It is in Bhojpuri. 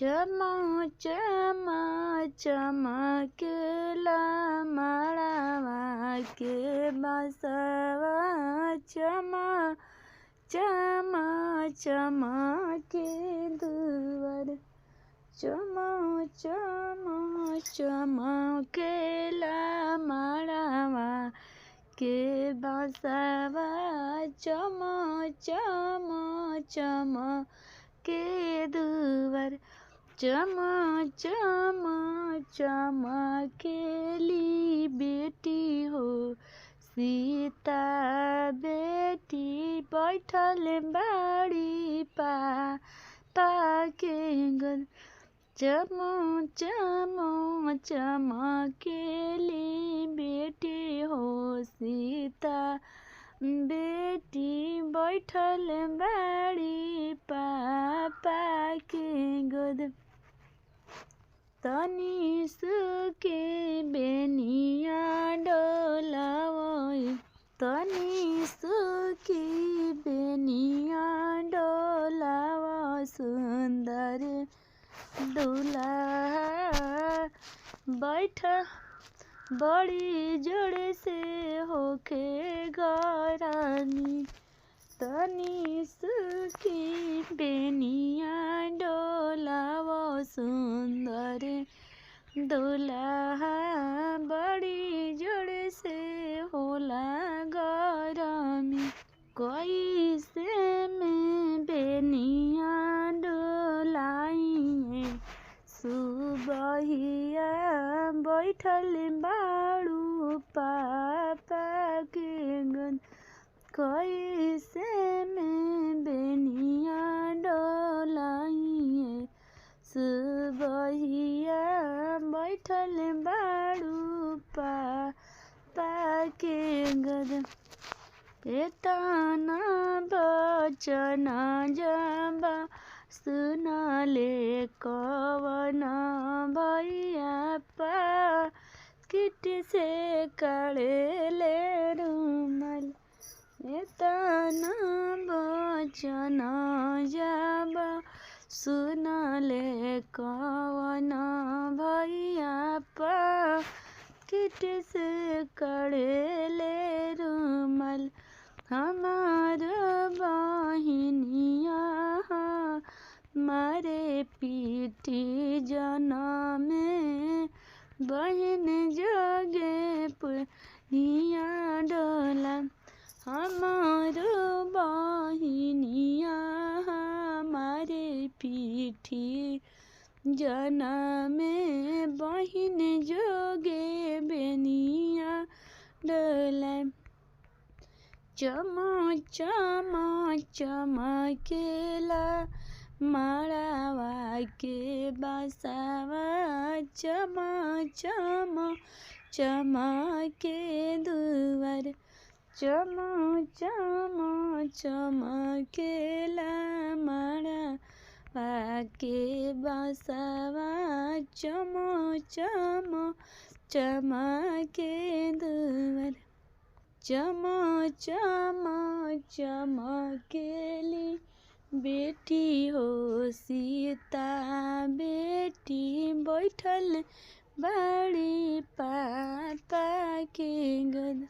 चमा चमा चमकेला माड़वा के बसवा चमा चमा चमके दुवर चमा चमा चमकेला माड़वा के बसवा चमा चमा चमके दुवर चमा चमा चमकेली बेटी हो सीता बेटी बैठल बाड़ी पाके गल चमा चमा चमकेली बेटी हो सीता बेटी बैठल बाड़ी पाके गोद तनी सुके बेनिया डोलावई तनी सुकी बेनिया डोलाव सुंदर दुल्हा बैठ बड़ी जोड़ से होके गरानी तनी सुखी बेनिया डोलाव सुंदर दुल्हा बड़ी जोड़ से होला गरमी कोई से में बेनिया डोलाई सुबहिया बैठल बाड़ू पापा के गन कोई से में बेनिया डोलाई सुबहिया बैठल बाड़ू पापा के गन एतना बचन जबा सुनले कवन भैया किट से कड़ेले रुमाल एतना बचन जब सुनले कवन भैया किट से कड़ेले रुमाल हमार बहिनिया मारे पीठी जनम बहन जोगे पुनिया डोला हमार बहिनिया मारे पीठी जनम बहन जोगे बेनिया डोला चमा चमा चमकेला माड़वा के बसवा चमा चमा चमके दुवर चमा चमा चमकेला माड़वा के बसवा चमा चमा चमके दुवर चमा चमा चमकेली बेटी हो सीता बेटी बैठल बाड़ी पापा के गद।